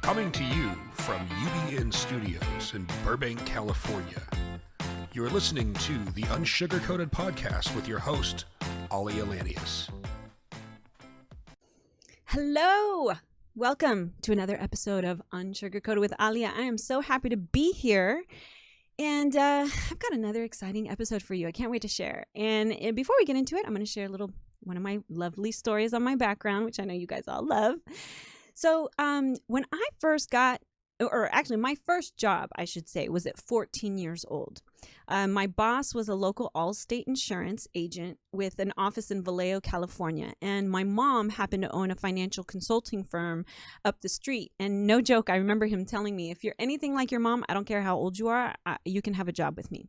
Coming to you from UBN Studios in Burbank, California. You're listening to the Unsugarcoated Podcast with your host, Aalia. Hello! Welcome to another episode of Unsugarcoated with Aalia. I am so happy to be here. And I've got another exciting episode for you. I can't wait to share. And before we get into it, I'm going to share one of my lovely stories on my background, which I know you guys all love. So when I first my first job, I should say, was at 14 years old. My boss was a local Allstate insurance agent with an office in Vallejo, California. And my mom happened to own a financial consulting firm up the street. And no joke, I remember him telling me, if you're anything like your mom, I don't care how old you are, you can have a job with me.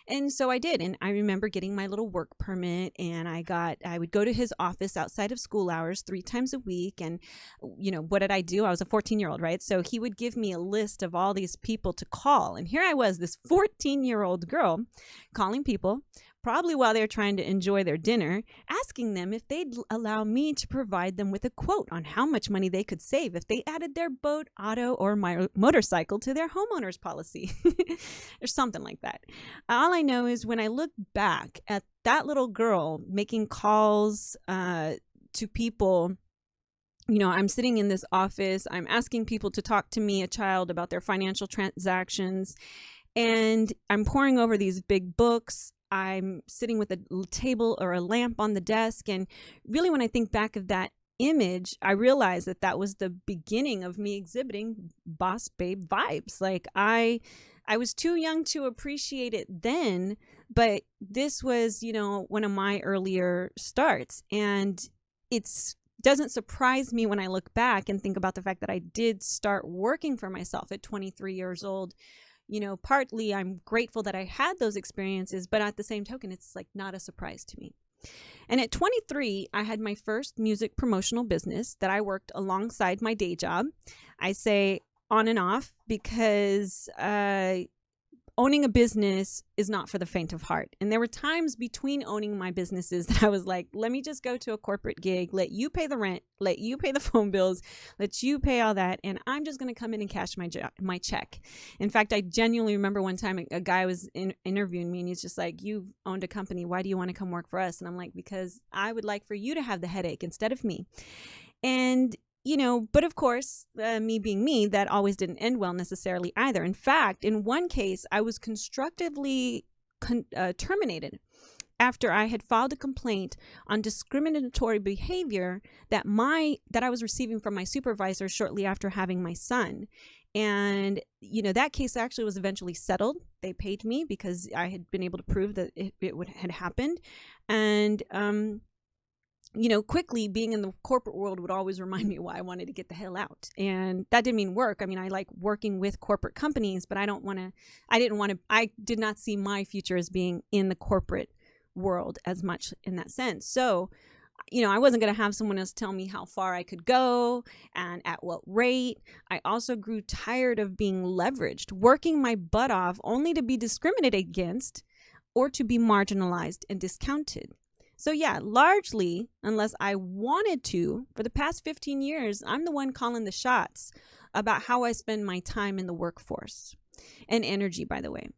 And so I did. And I remember getting my little work permit, and I would go to his office outside of school hours 3 times a week. And, what did I do? I was a 14-year-old, right? So he would give me a list of all these people to call. And here I was, this 14-year-old girl calling people, probably while they're trying to enjoy their dinner, asking them if they'd allow me to provide them with a quote on how much money they could save if they added their boat, auto, or motorcycle to their homeowner's policy or something like that. All I know is when I look back at that little girl making calls to people, I'm sitting in this office, I'm asking people to talk to me, a child, about their financial transactions, and I'm poring over these big books. I'm sitting with a table or a lamp on the desk. And really, when I think back of that image, I realize that was the beginning of me exhibiting boss babe vibes. Like I was too young to appreciate it then, but this was, one of my earlier starts. And it's doesn't surprise me when I look back and think about the fact that I did start working for myself at 23 years old. Partly I'm grateful that I had those experiences, but at the same token, it's like not a surprise to me. And at 23, I had my first music promotional business that I worked alongside my day job. I say on and off because owning a business is not for the faint of heart. And there were times between owning my businesses that I was like, let me just go to a corporate gig, let you pay the rent, let you pay the phone bills, let you pay all that, and I'm just going to come in and cash my check. In fact, I genuinely remember one time a guy was interviewing me, and he's just like, you've owned a company, why do you want to come work for us? And I'm like, because I would like for you to have the headache instead of me. And but of course, me being me, that always didn't end well necessarily either. In fact, in one case, I was constructively terminated after I had filed a complaint on discriminatory behavior that I was receiving from my supervisor shortly after having my son. And, that case actually was eventually settled. They paid me because I had been able to prove that it had happened. And, quickly being in the corporate world would always remind me why I wanted to get the hell out. And that didn't mean work. I mean, I like working with corporate companies, but I did not see my future as being in the corporate world as much in that sense. So, I wasn't going to have someone else tell me how far I could go and at what rate. I also grew tired of being leveraged, working my butt off only to be discriminated against or to be marginalized and discounted. So yeah, largely, unless I wanted to, for the past 15 years, I'm the one calling the shots about how I spend my time in the workforce and energy, by the way.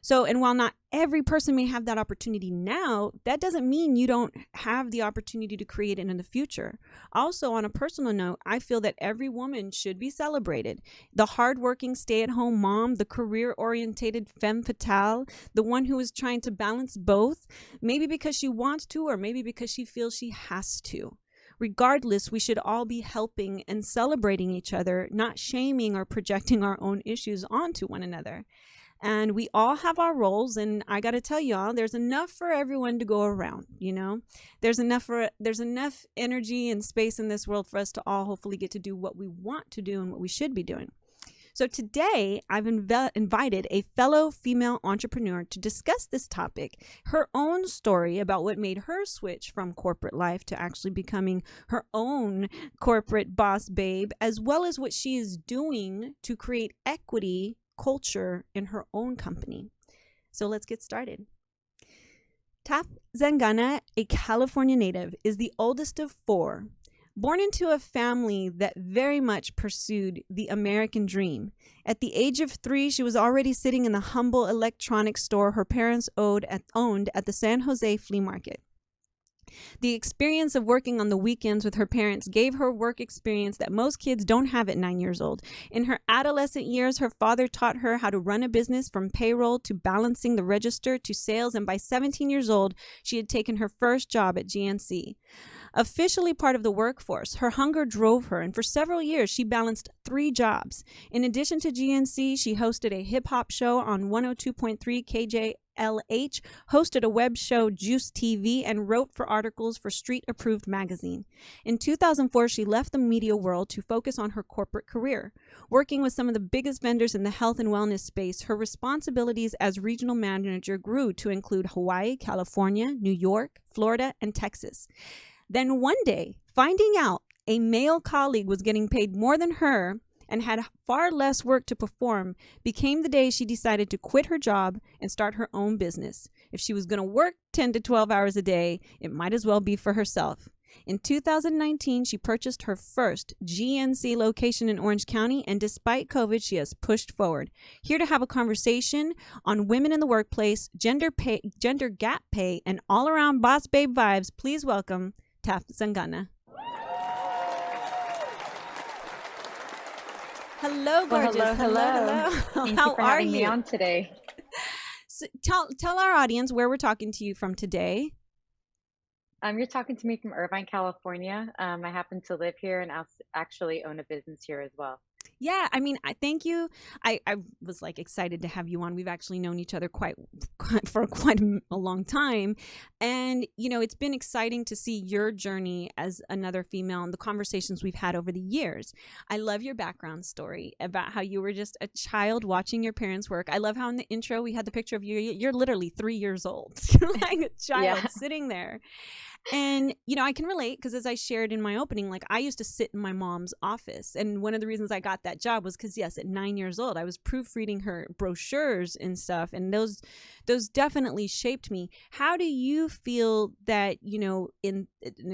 So, and while not every person may have that opportunity now, that doesn't mean you don't have the opportunity to create it in the future. Also, on a personal note, I feel that every woman should be celebrated. The hardworking stay-at-home mom, the career-orientated femme fatale, the one who is trying to balance both, maybe because she wants to or maybe because she feels she has to. Regardless, we should all be helping and celebrating each other, not shaming or projecting our own issues onto one another. And we all have our roles, and I got to tell y'all, there's enough for everyone to go around. There's enough energy and space in this world for us to all hopefully get to do what we want to do and what we should be doing. So today, I've invited a fellow female entrepreneur to discuss this topic, her own story about what made her switch from corporate life to actually becoming her own corporate boss babe, as well as what she is doing to create equity culture in her own company. So let's get started. Taff Zangana, a California native, is the oldest of 4. Born into a family that very much pursued the American dream. At the age of 3, she was already sitting in the humble electronics store her parents owned at the San Jose flea market. The experience of working on the weekends with her parents gave her work experience that most kids don't have at 9 years old. In her adolescent years, her father taught her how to run a business, from payroll to balancing the register to sales, and by 17 years old, she had taken her first job at GNC. Officially part of the workforce, her hunger drove her, and for several years, she balanced 3 jobs. In addition to GNC, she hosted a hip-hop show on 102.3 KJLH, hosted a web show, Juice TV, and wrote for articles for Street Approved magazine. In 2004, she left the media world to focus on her corporate career. Working with some of the biggest vendors in the health and wellness space, her responsibilities as regional manager grew to include Hawaii, California, New York, Florida, and Texas. Then one day, finding out a male colleague was getting paid more than her and had far less work to perform became the day she decided to quit her job and start her own business. If she was going to work 10 to 12 hours a day, it might as well be for herself. In 2019, she purchased her first GNC location in Orange County, and despite COVID, she has pushed forward. Here to have a conversation on women in the workplace, gender gap pay, and all-around boss babe vibes, please welcome Taff Zangana. Hello, gorgeous. Well, hello. Thank you for having me on today. So tell our audience where we're talking to you from today. You're talking to me from Irvine, California. I happen to live here and actually own a business here as well. Yeah, I mean, I thank you. I was like excited to have you on. We've actually known each other for quite a long time. And, you know, it's been exciting to see your journey as another female and the conversations we've had over the years. I love your background story about how you were just a child watching your parents work. I love how in the intro we had the picture of you. You're literally 3 years old. You're like a child sitting there. And, you know, I can relate because as I shared in my opening, like I used to sit in my mom's office. And one of the reasons I got that job was because, yes, at 9 years old, I was proofreading her brochures and stuff. And those definitely shaped me. How do you feel that, you know, and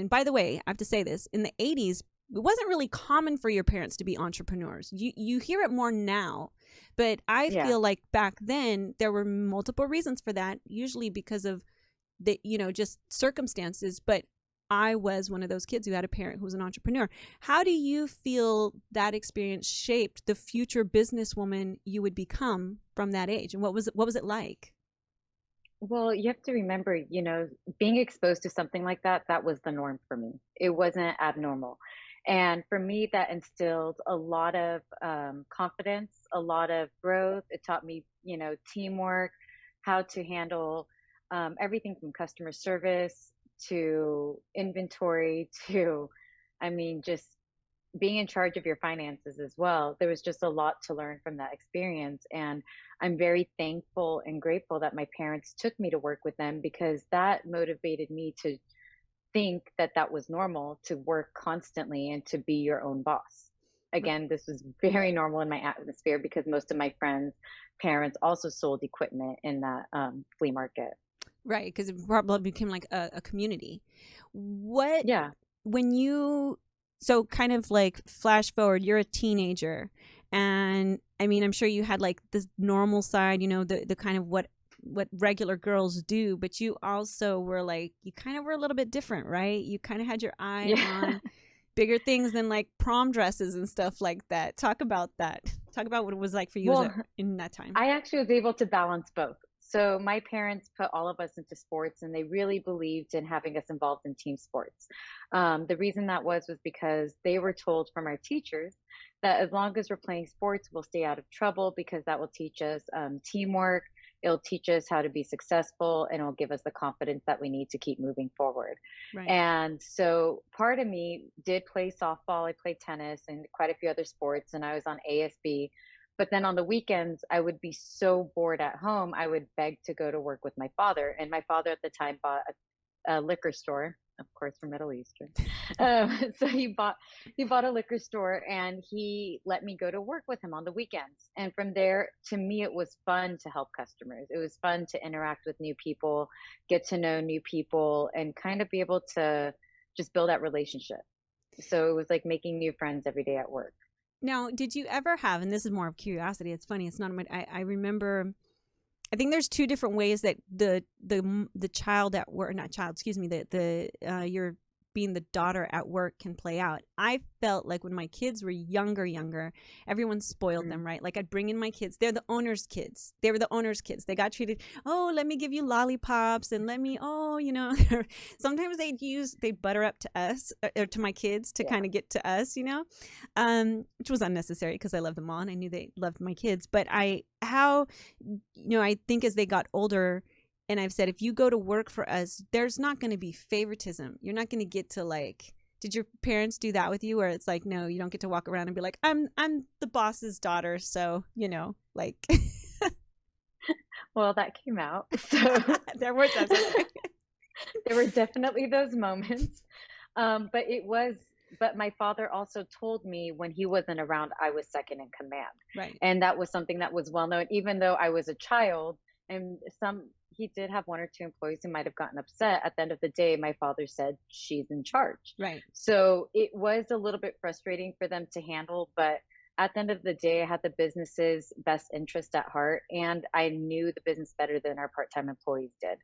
by the way, I have to say this, in the 80s, it wasn't really common for your parents to be entrepreneurs. You hear it more now. But I feel like back then there were multiple reasons for that, usually because of the, you know, just circumstances. But I was one of those kids who had a parent who was an entrepreneur. How do you feel that experience shaped the future businesswoman you would become from that age? And what was it like? Well, you have to remember, you know, being exposed to something like that was the norm for me. It wasn't abnormal. And for me, that instilled a lot of confidence, a lot of growth. It taught me, you know, teamwork, how to handle everything from customer service to inventory to, I mean, just being in charge of your finances as well. There was just a lot to learn from that experience. And I'm very thankful and grateful that my parents took me to work with them, because that motivated me to think that that was normal, to work constantly and to be your own boss. Again, this was very normal in my atmosphere because most of my friends' parents also sold equipment in that flea market. Right, because it probably became like a community. When you, so kind of like flash forward, you're a teenager, and I mean, I'm sure you had like this normal side, you know, the kind of what regular girls do, but you also were like, you kind of were a little bit different, right? You kind of had your eye on bigger things than like prom dresses and stuff like that. Talk about that. Talk about what it was like for you in that time. I actually was able to balance both. So my parents put all of us into sports, and they really believed in having us involved in team sports. The reason that was because they were told from our teachers that as long as we're playing sports, we'll stay out of trouble, because that will teach us teamwork. It'll teach us how to be successful, and it'll give us the confidence that we need to keep moving forward. Right. And so part of me did play softball. I played tennis and quite a few other sports, and I was on ASB. But then on the weekends, I would be so bored at home, I would beg to go to work with my father. And my father at the time bought a liquor store, of course, from Middle Eastern. So he bought a liquor store, and he let me go to work with him on the weekends. And from there, to me, it was fun to help customers. It was fun to interact with new people, get to know new people, and kind of be able to just build that relationship. So it was like making new friends every day at work. Now, did you ever have, and this is more of curiosity, it's funny, it's not my, I remember, I think there's two different ways that the child at work, not child, excuse me, your being the daughter at work can play out. I felt like when my kids were younger, everyone spoiled them, right? Like I'd bring in my kids. They're the owner's kids. They were the owner's kids. They got treated, oh, let me give you lollipops and let me, oh, you know, sometimes they'd butter up to us or to my kids to kind of get to us, you know, which was unnecessary because I loved them all and I knew they loved my kids. But I think as they got older, and I've said, if you go to work for us, there's not going to be favoritism. You're not going to get to like, did your parents do that with you? Where it's like, no, you don't get to walk around and be like, I'm the boss's daughter. So, you know, like. Well, that came out. So there were times. There were definitely those moments. But my father also told me when he wasn't around, I was second in command. Right. And that was something that was well known, even though I was a child. And he did have one or two employees who might have gotten upset. At the end of the day, my father said, she's in charge. Right. So it was a little bit frustrating for them to handle, but at the end of the day, I had the business's best interest at heart, and I knew the business better than our part-time employees did.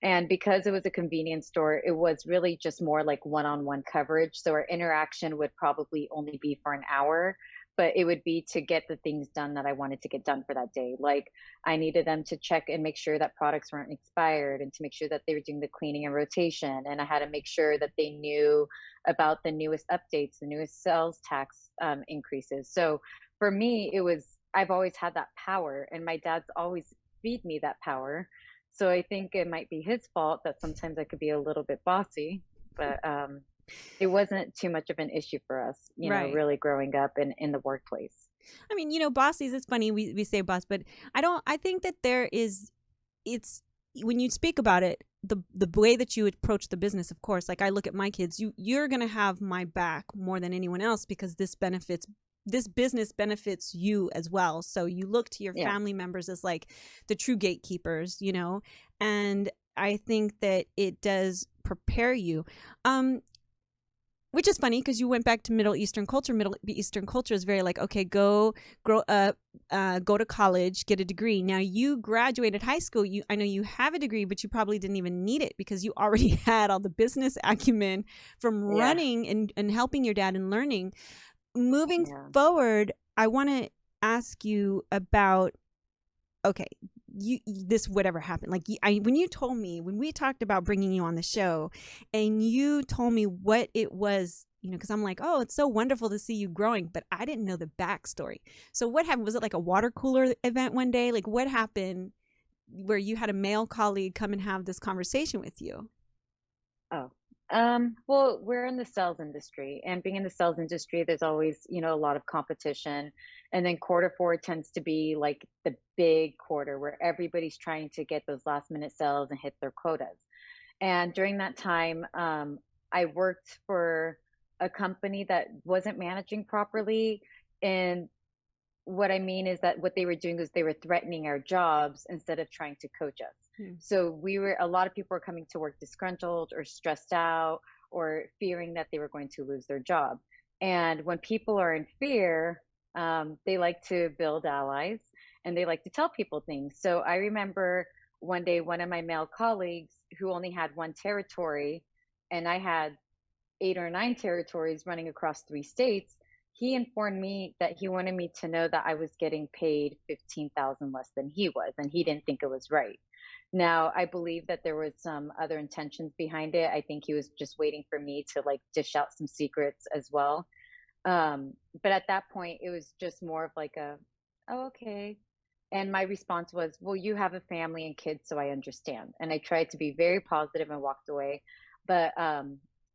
And because it was a convenience store, it was really just more like one-on-one coverage. So our interaction would probably only be for an hour, but it would be to get the things done that I wanted to get done for that day. Like I needed them to check and make sure that products weren't expired and to make sure that they were doing the cleaning and rotation. And I had to make sure that they knew about the newest updates, the newest sales tax increases. So for me, I've always had that power, and my dad's always feed me that power. So I think it might be his fault that sometimes I could be a little bit bossy, but it wasn't too much of an issue for us, you know, really growing up in the workplace. I mean, you know, bossies, it's funny, we say boss, but I think that it's, when you speak about it, the way that you approach the business, of course, like I look at my kids, you're going to have my back more than anyone else because this business benefits you as well. So you look to your family members as like the true gatekeepers, you know, and I think that it does prepare you. Which is funny because you went back to Middle Eastern culture. Middle Eastern culture is very like, okay, grow up, go to college, get a degree. Now you graduated high school. I know you have a degree, but you probably didn't even need it because you already had all the business acumen from running and helping your dad and learning. Moving forward, I want to ask you about, okay, this whatever happened, like when we talked about bringing you on the show and you told me what it was, you know, because I'm like, oh, it's so wonderful to see you growing, but I didn't know the backstory. So what happened? Was it like a water cooler event one day? Like what happened where you had a male colleague come and have this conversation with you? Well, we're in the sales industry, and being in the sales industry, there's always, you know, a lot of competition. And then quarter four tends to be like the big quarter where everybody's trying to get those last minute sales and hit their quotas. And during that time, I worked for a company that wasn't managing properly. And what I mean is that what they were doing is they were threatening our jobs instead of trying to coach us. So a lot of people were coming to work disgruntled or stressed out or fearing that they were going to lose their job. And when people are in fear, they like to build allies and they like to tell people things. So I remember one day, one of my male colleagues who only had one territory and I had 8 or 9 territories running across 3 states, he informed me that he wanted me to know that I was getting paid $15,000 less than he was, and he didn't think it was right. Now, I believe that there was some other intentions behind it. I think he was just waiting for me to like dish out some secrets as well. But at that point, it was just more of like oh, okay. And my response was, well, you have a family and kids, so I understand. And I tried to be very positive and walked away. But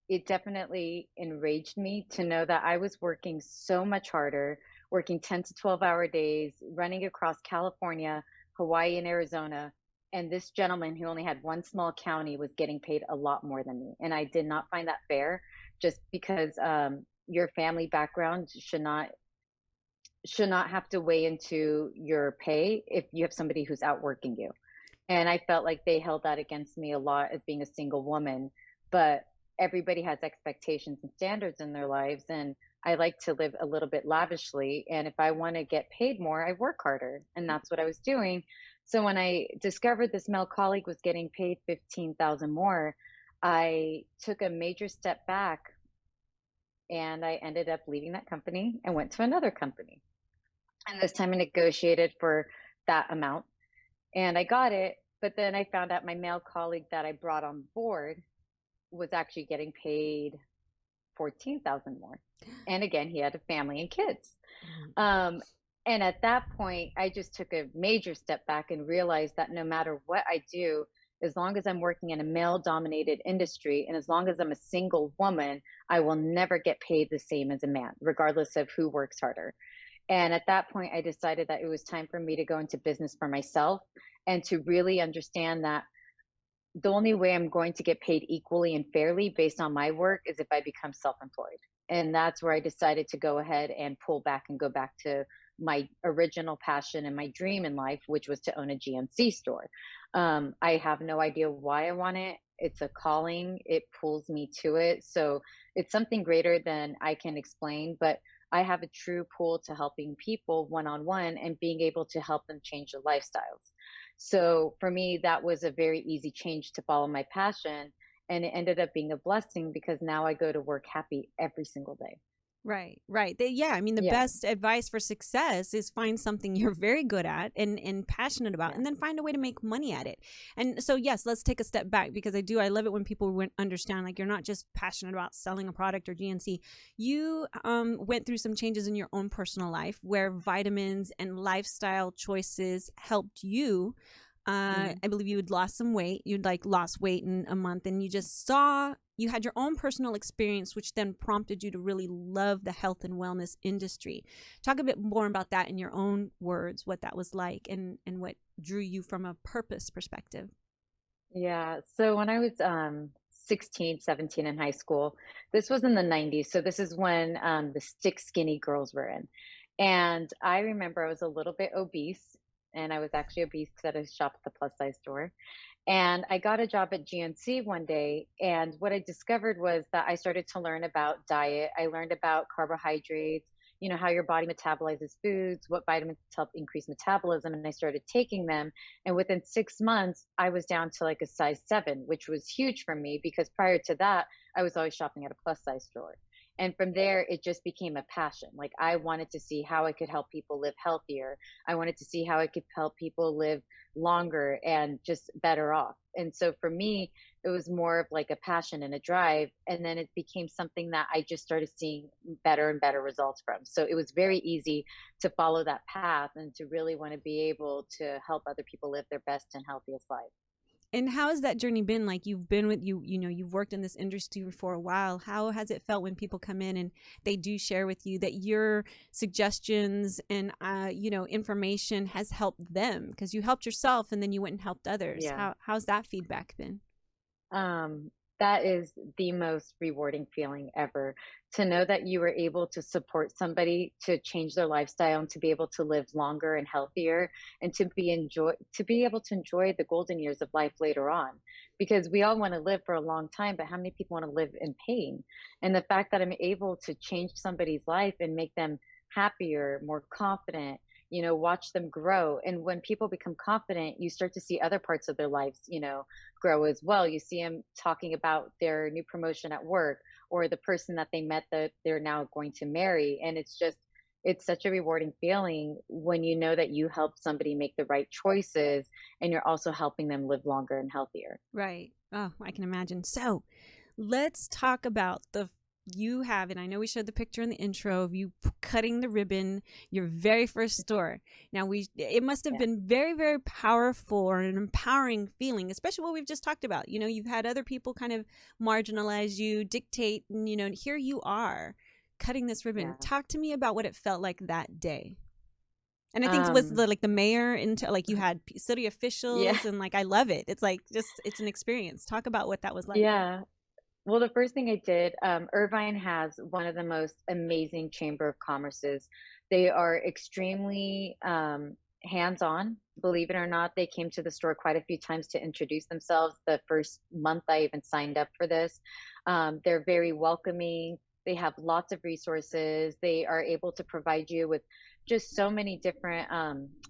it definitely enraged me to know that I was working so much harder, working 10 to 12-hour days, running across California, Hawaii, and Arizona. And this gentleman who only had one small county was getting paid a lot more than me. And I did not find that fair, just because your family background should not have to weigh into your pay if you have somebody who's outworking you. And I felt like they held that against me a lot as being a single woman. But everybody has expectations and standards in their lives. And I like to live a little bit lavishly. And if I want to get paid more, I work harder. And that's what I was doing. So when I discovered this male colleague was getting paid 15,000 more, I took a major step back and I ended up leaving that company and went to another company. And this time I negotiated for that amount and I got it. But then I found out my male colleague that I brought on board was actually getting paid 14,000 more. And again, he had a family and kids. Um, and at that point, I just took a major step back and realized that no matter what I do, as long as I'm working in a male dominated industry and as long as I'm a single woman, I will never get paid the same as a man, regardless of who works harder. And at that point, I decided that it was time for me to go into business for myself and to really understand that the only way I'm going to get paid equally and fairly based on my work is if I become self-employed. And that's where I decided to go ahead and pull back and go back to my original passion and my dream in life, which was to own a GNC store. I have no idea why I want it. It's a calling. It pulls me to it. So it's something greater than I can explain, but I have a true pull to helping people one-on-one and being able to help them change their lifestyles. So for me, that was a very easy change to follow my passion. And it ended up being a blessing because now I go to work happy every single day. Right, right. Yeah, I mean, the Yeah. best advice for success is find something you're very good at and passionate about, Yeah. and then find a way to make money at it. And so, yes, let's take a step back because I love it when people understand, like, you're not just passionate about selling a product or GNC. You went through some changes in your own personal life where vitamins and lifestyle choices helped you. I believe you had lost some weight. You'd lost weight in a month, and you just saw you had your own personal experience, which then prompted you to really love the health and wellness industry. Talk a bit more about that in your own words, what that was like and what drew you from a purpose perspective. Yeah. So when I was 16, 17 in high school, this was in the 90s. So this is when the stick skinny girls were in. And I remember I was a little bit obese, and I was actually obese because I shopped at the plus size store. And I got a job at GNC one day. And what I discovered was that I started to learn about diet. I learned about carbohydrates, how your body metabolizes foods, what vitamins help increase metabolism. And I started taking them. And within 6 months, I was down to like a size 7, which was huge for me because prior to that, I was always shopping at a plus size store. And from there, it just became a passion. Like I wanted to see how I could help people live healthier. I wanted to see how I could help people live longer and just better off. And so for me, it was more of like a passion and a drive. And then it became something that I just started seeing better and better results from. So it was very easy to follow that path and to really want to be able to help other people live their best and healthiest life. And how has that journey been? Like you've been with you've worked in this industry for a while. How has it felt when people come in and they do share with you that your suggestions and information has helped them because you helped yourself and then you went and helped others? Yeah. How's that feedback been? That is the most rewarding feeling ever, to know that you were able to support somebody to change their lifestyle and to be able to live longer and healthier and to be able to enjoy the golden years of life later on, because we all want to live for a long time, but how many people want to live in pain? And the fact that I'm able to change somebody's life and make them happier, more confident, watch them grow. And when people become confident, you start to see other parts of their lives, grow as well. You see them talking about their new promotion at work or the person that they met that they're now going to marry. And it's such a rewarding feeling when you know that you help somebody make the right choices and you're also helping them live longer and healthier. Right. Oh, I can imagine. So let's talk about you have, and I know we showed the picture in the intro of you cutting the ribbon, your very first store. Now it must have been very, very powerful or an empowering feeling, especially what we've just talked about. You've had other people kind of marginalize you, dictate, and here you are cutting this ribbon. Yeah. Talk to me about what it felt like that day. And I think it was the mayor and you had city officials and I love it. It's it's an experience. Talk about what that was like. Yeah. Well, the first thing I did, Irvine has one of the most amazing chamber of commerces. They are extremely hands-on. Believe it or not, they came to the store quite a few times to introduce themselves. The first month I even signed up for this. They're very welcoming. They have lots of resources. They are able to provide you with just so many different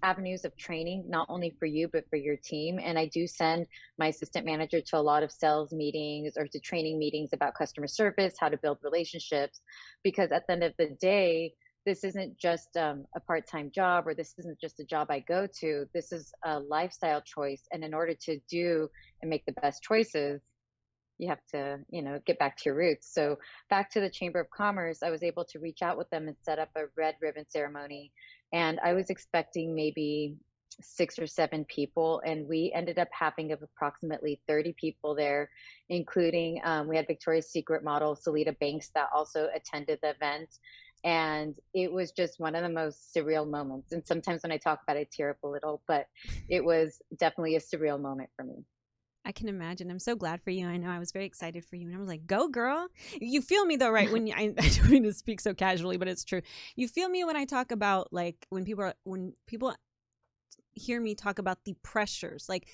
avenues of training, not only for you, but for your team. And I do send my assistant manager to a lot of sales meetings or to training meetings about customer service, how to build relationships, because at the end of the day, this isn't just a part-time job, or this isn't just a job I go to. This is a lifestyle choice. And in order to do and make the best choices, you have to, get back to your roots. So back to the Chamber of Commerce, I was able to reach out with them and set up a red ribbon ceremony. And I was expecting maybe 6 or 7 people, and we ended up having approximately 30 people there, including we had Victoria's Secret model Salita Banks that also attended the event. And it was just one of the most surreal moments. And sometimes when I talk about it, I tear up a little, but it was definitely a surreal moment for me. I can imagine. I'm so glad for you. I know I was very excited for you. And I was like, go girl. You feel me though, right? When I don't mean to speak so casually, but it's true. You feel me when I talk about like when people hear me talk about the pressures, like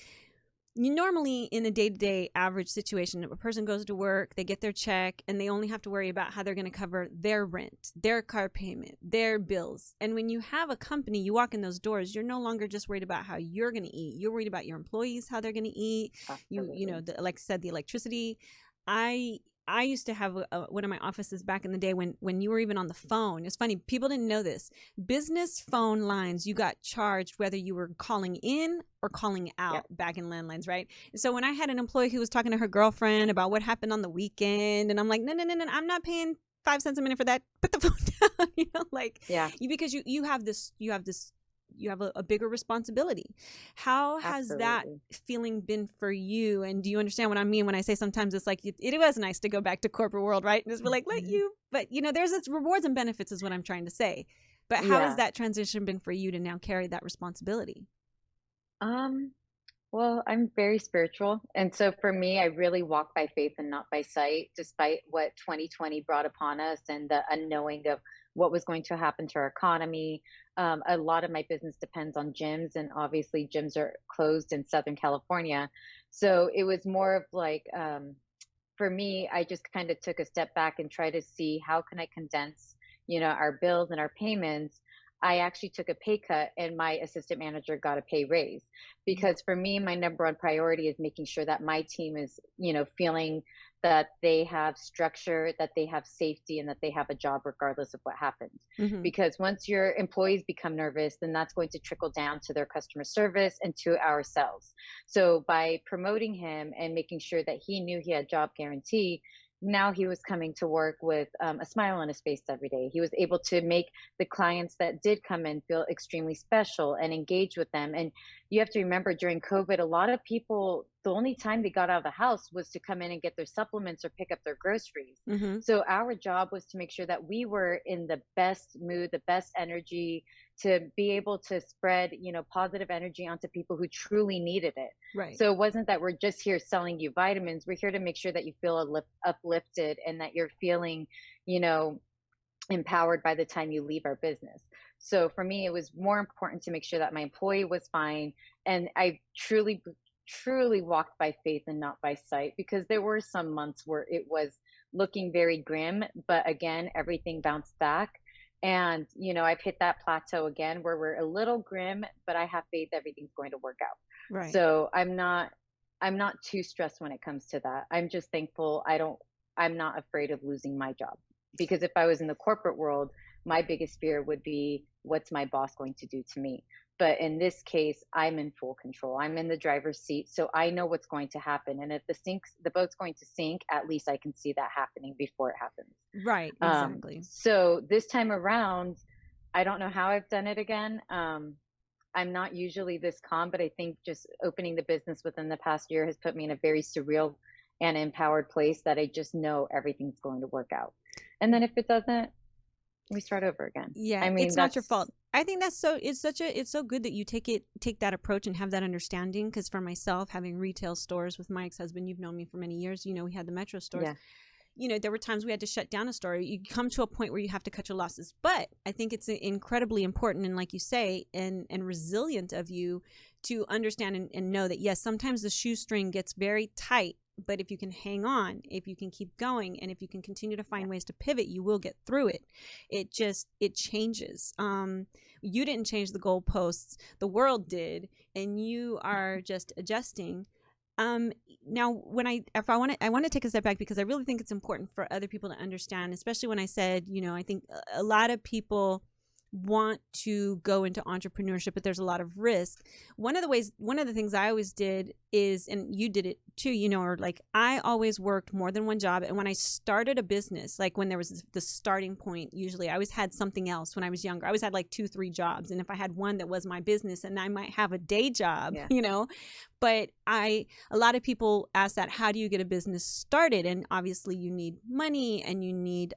you normally in a day-to-day average situation, a person goes to work, they get their check, and they only have to worry about how they're going to cover their rent, their car payment, their bills. And when you have a company, you walk in those doors, you're no longer just worried about how you're going to eat. You're worried about your employees, how they're going to eat. Absolutely. Like I said, the electricity. I used to have one of my offices back in the day when you were even on the phone. It's funny, people didn't know this. Business phone lines, you got charged whether you were calling in or calling out back in landlines, right? And so when I had an employee who was talking to her girlfriend about what happened on the weekend, and I'm like, no, I'm not paying 5 cents a minute for that. Put the phone down, because you have a bigger responsibility. How has that feeling been for you? And do you understand what I mean when I say sometimes it's like, it was nice to go back to corporate world, right? And it's like, but there's its rewards and benefits is what I'm trying to say. But how has that transition been for you to now carry that responsibility? Well, I'm very spiritual. And so for me, I really walk by faith and not by sight, despite what 2020 brought upon us and the unknowing of what was going to happen to our economy. A lot of my business depends on gyms, and obviously gyms are closed in Southern California. So it was more of like, for me, I just kind of took a step back and tried to see how can I condense, our bills and our payments. I actually took a pay cut, and my assistant manager got a pay raise, because for me, my number one priority is making sure that my team is, feeling that they have structure, that they have safety, and that they have a job regardless of what happens. Mm-hmm. Because once your employees become nervous, then that's going to trickle down to their customer service and to ourselves. So by promoting him and making sure that he knew he had job guarantee, now he was coming to work with a smile on his face every day. He was able to make the clients that did come in feel extremely special and engage with them. And you have to remember, during COVID, a lot of people, the only time they got out of the house was to come in and get their supplements or pick up their groceries. Mm-hmm. So our job was to make sure that we were in the best mood, the best energy, to be able to spread, positive energy onto people who truly needed it. Right. So it wasn't that we're just here selling you vitamins. We're here to make sure that you feel uplifted and that you're feeling, empowered by the time you leave our business. So for me, it was more important to make sure that my employee was fine. And I truly walked by faith and not by sight, because there were some months where it was looking very grim, but again, everything bounced back. And, I've hit that plateau again where we're a little grim, but I have faith everything's going to work out. Right. So I'm not too stressed when it comes to that. I'm just thankful. I'm not afraid of losing my job, because if I was in the corporate world, my biggest fear would be, what's my boss going to do to me? But in this case, I'm in full control. I'm in the driver's seat. So I know what's going to happen. And if the boat's going to sink, at least I can see that happening before it happens. Right, exactly. So this time around, I don't know how I've done it again. I'm not usually this calm, but I think just opening the business within the past year has put me in a very surreal and empowered place that I just know everything's going to work out. And then if it doesn't, we start over again. Yeah, I mean, it's not your fault. I think it's so good that you take that approach and have that understanding. Because for myself, having retail stores with my ex-husband, you've known me for many years. We had the Metro stores. Yeah. there were times we had to shut down a store. You come to a point where you have to cut your losses. But I think it's incredibly important and, like you say, and resilient of you to understand and know that, yes, sometimes the shoestring gets very tight. But if you can hang on, if you can keep going, and if you can continue to find ways to pivot, you will get through it. It changes. You didn't change the goalposts. The world did. And you are just adjusting. Now, I want to take a step back, because I really think it's important for other people to understand, especially when I said, I think a lot of people want to go into entrepreneurship, but there's a lot of risk. One of the things I always did is, and you did it too, or like, I always worked more than one job. And when I started a business, like when there was the starting point, usually I always had something else. When I was younger, I always had like 2-3 jobs. And if I had one that was my business, and I might have a day job, but a lot of people ask that, how do you get a business started? And obviously you need money, and you need,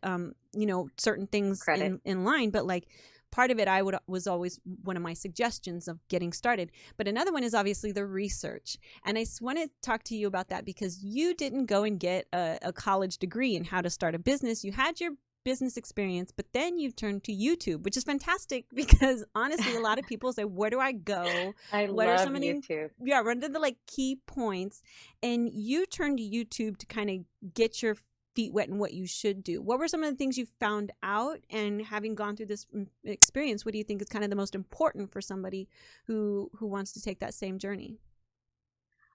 certain things in line, but like, part of it was always one of my suggestions of getting started. But another one is obviously the research. And I want to talk to you about that, because you didn't go and get a college degree in how to start a business. You had your business experience, but then you turned to YouTube, which is fantastic, because honestly, a lot of people say, where do I go? What are some of YouTube. Yeah, what are the like key points? And you turned to YouTube to kind of get your feet wet in what you should do. What were some of the things you found out? And having gone through this experience, what do you think is kind of the most important for somebody who wants to take that same journey?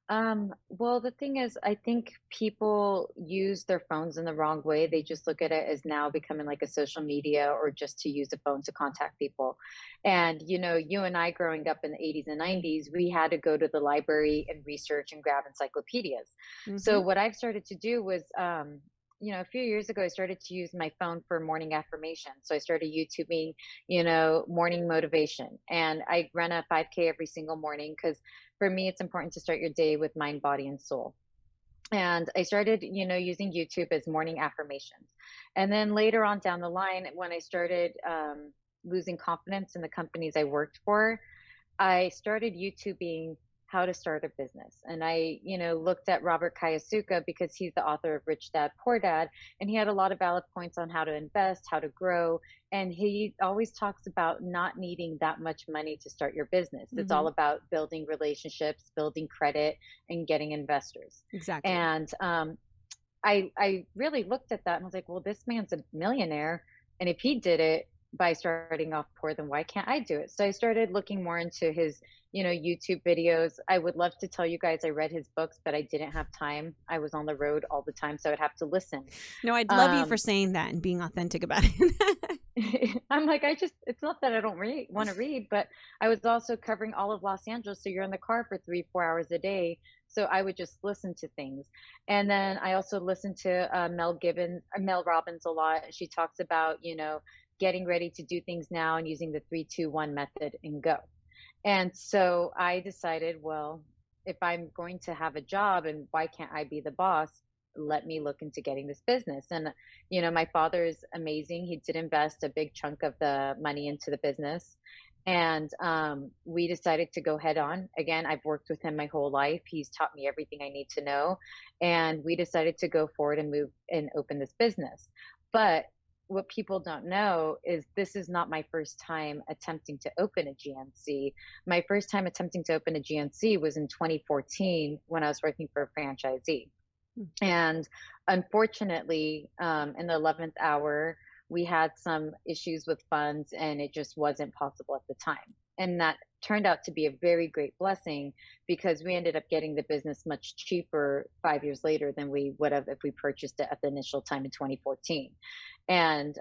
Well, the thing is, I think people use their phones in the wrong way. They just look at it as now becoming like a social media, or just to use a phone to contact people. And, you and I growing up in the 80s and 90s, we had to go to the library and research and grab encyclopedias. Mm-hmm. So what I've started to do was, a few years ago, I started to use my phone for morning affirmation. So I started YouTubing, morning motivation. And I run a 5K every single morning, because for me, it's important to start your day with mind, body, and soul. And I started, using YouTube as morning affirmations. And then later on down the line, when I started losing confidence in the companies I worked for, I started YouTubing how to start a business. And I, looked at Robert Kiyosaki, because he's the author of Rich Dad, Poor Dad. And he had a lot of valid points on how to invest, how to grow. And he always talks about not needing that much money to start your business. Mm-hmm. It's all about building relationships, building credit, and getting investors. Exactly. And I really looked at that and was like, well, this man's a millionaire. And if he did it by starting off poor, then why can't I do it? So I started looking more into his YouTube videos. I would love to tell you guys I read his books, but I didn't have time. I was on the road all the time, so I'd have to listen. No, I'd love you for saying that and being authentic about it. I'm like, it's not that I don't want to read, but I was also covering all of Los Angeles. So you're in the car for 3-4 hours a day. So I would just listen to things. And then I also listened to Mel Robbins a lot. She talks about, getting ready to do things now and using the 3-2-1 method and go. And so I decided, well, if I'm going to have a job, and why can't I be the boss? Let me look into getting this business. And, my father is amazing. He did invest a big chunk of the money into the business. And we decided to go head on. Again, I've worked with him my whole life. He's taught me everything I need to know. And we decided to go forward and move and open this business. But what people don't know is this is not my first time attempting to open a GNC. My first time attempting to open a GNC was in 2014 when I was working for a franchisee. And unfortunately, in the 11th hour, we had some issues with funds, and it just wasn't possible at the time. And that turned out to be a very great blessing, because we ended up getting the business much cheaper 5 years later than we would have if we purchased it at the initial time in 2014. And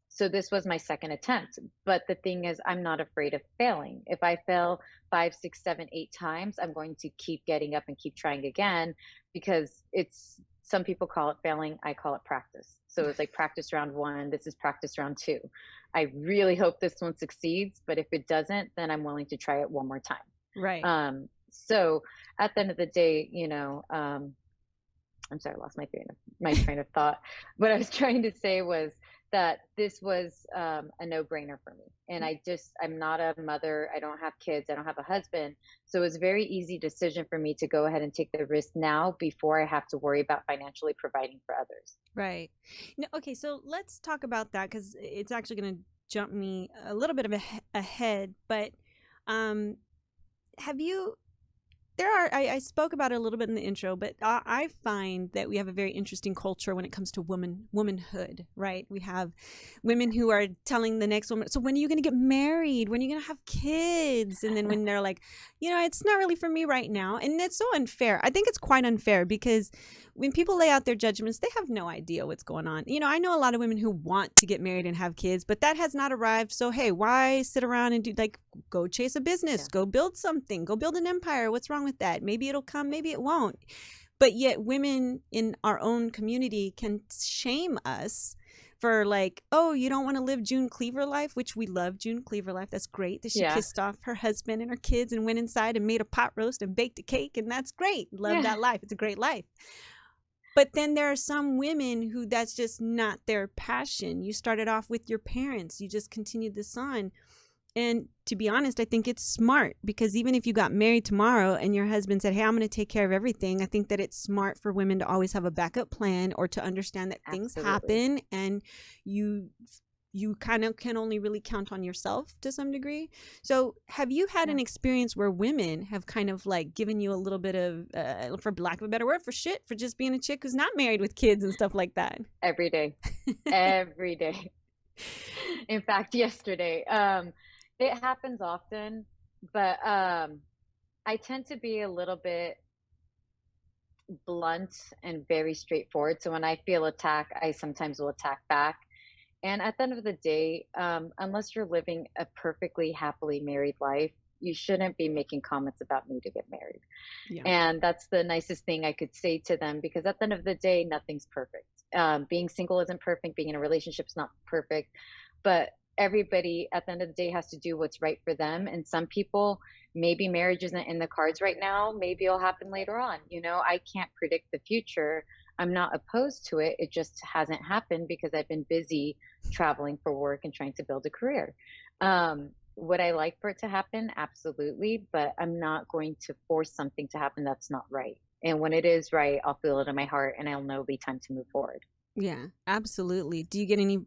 so this was my second attempt. But the thing is, I'm not afraid of failing. If I fail 5, 6, 7, 8 times, I'm going to keep getting up and keep trying again, because some people call it failing. I call it practice. So it's like practice round 1. This is practice round 2. I really hope this one succeeds, but if it doesn't, then I'm willing to try it one more time. Right. So at the end of the day, I'm sorry, I lost my train of thought. What I was trying to say was that this was a no-brainer for me. And I'm not a mother. I don't have kids. I don't have a husband. So it was a very easy decision for me to go ahead and take the risk now before I have to worry about financially providing for others. Right. Okay, so let's talk about that because it's actually going to jump me a little bit of ahead. But have you I spoke about it a little bit in the intro, but I find that we have a very interesting culture when it comes to womanhood, right? We have women who are telling the next woman, so when are you going to get married? When are you going to have kids? And then when they're like, it's not really for me right now. And it's so unfair. I think it's quite unfair because when people lay out their judgments, they have no idea what's going on. I know a lot of women who want to get married and have kids, but that has not arrived. So, hey, why sit around and go chase a business, go build something, go build an empire. What's wrong with that? Maybe it'll come, maybe it won't. But yet women in our own community can shame us for oh, you don't want to live June Cleaver life, which we love June Cleaver life. That's great that she kissed off her husband and her kids and went inside and made a pot roast and baked a cake. And that's great. Love that life. It's a great life. But then there are some women who that's just not their passion. You started off with your parents. You just continued this on. And to be honest, I think it's smart because even if you got married tomorrow and your husband said, hey, I'm going to take care of everything, I think that it's smart for women to always have a backup plan or to understand that things happen and you kind of can only really count on yourself to some degree. So have you had an experience where women have kind of given you a little bit of, for lack of a better word, for just being a chick who's not married with kids and stuff like that? Every day. Every day. In fact, yesterday, it happens often, but I tend to be a little bit blunt and very straightforward. So when I feel attacked, I sometimes will attack back. And at the end of the day, unless you're living a perfectly happily married life, you shouldn't be making comments about me to get married. Yeah. And that's the nicest thing I could say to them, because at the end of the day, nothing's perfect. Being single isn't perfect. Being in a relationship is not perfect. But everybody at the end of the day has to do what's right for them. And some people, maybe marriage isn't in the cards right now. Maybe it'll happen later on. I can't predict the future. I'm not opposed to it. It just hasn't happened because I've been busy traveling for work and trying to build a career. Would I like for it to happen? Absolutely. But I'm not going to force something to happen that's not right. And when it is right, I'll feel it in my heart and I'll know it'll be time to move forward. Yeah, absolutely. Do you get any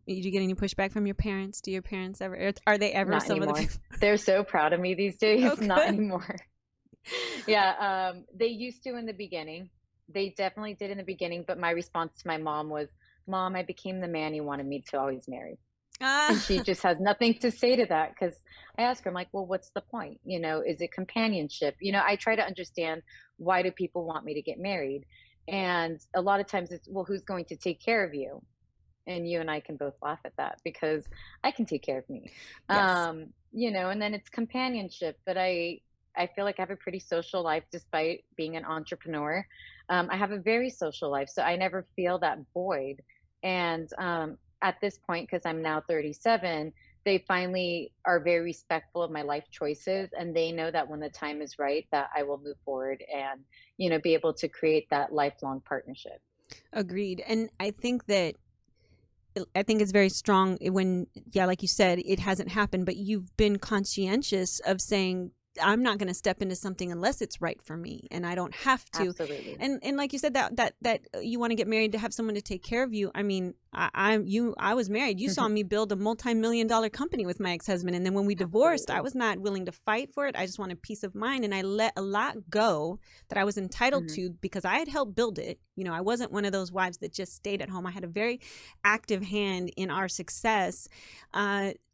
pushback from your parents? Do your parents ever, are they ever not some anymore. of the They're so proud of me these days. Oh, not anymore. Yeah. They used to in the beginning. They definitely did in the beginning, but my response to my mom was, Mom, I became the man you wanted me to always marry. And she just has nothing to say to that, because I ask her, I'm like, well, what's the point? Is it companionship? I try to understand, why do people want me to get married? And a lot of times it's, well, who's going to take care of you? And you and I can both laugh at that because I can take care of me. Yes. And then it's companionship. But I feel like I have a pretty social life despite being an entrepreneur. I have a very social life, so I never feel that void. And at this point, because I'm now 37, they finally are very respectful of my life choices, and they know that when the time is right, that I will move forward and, be able to create that lifelong partnership. Agreed. And I think it's very strong when, like you said, it hasn't happened, but you've been conscientious of saying, I'm not going to step into something unless it's right for me, and I don't have to. Absolutely. And like you said, that you want to get married to have someone to take care of you. I mean, I was married. You saw me build a multi-million-dollar company with my ex-husband, and then when we divorced, I was not willing to fight for it. I just wanted peace of mind, and I let a lot go that I was entitled to because I had helped build it. I wasn't one of those wives that just stayed at home. I had a very active hand in our success.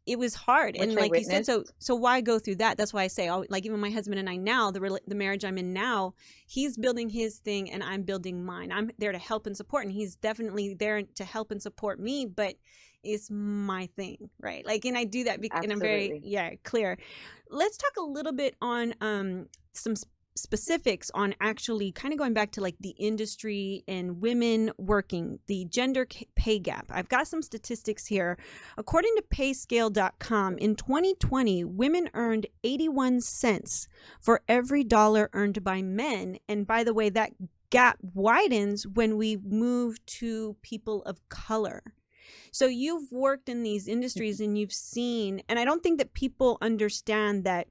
It was hard. And like you said, so why go through that? That's why I say, like, even my husband and I now, the marriage I'm in now, he's building his thing and I'm building mine. I'm there to help and support, and he's definitely there to help and support me, but it's my thing, right? Like, and I do that and I'm very, clear. Let's talk a little bit on some specifics on actually kind of going back to like the industry and women working, the gender pay gap. I've got some statistics here. According to payscale.com, in 2020, women earned 81 cents for every dollar earned by men. And by the way, that gap widens when we move to people of color. So you've worked in these industries and you've seen, and I don't think that people understand that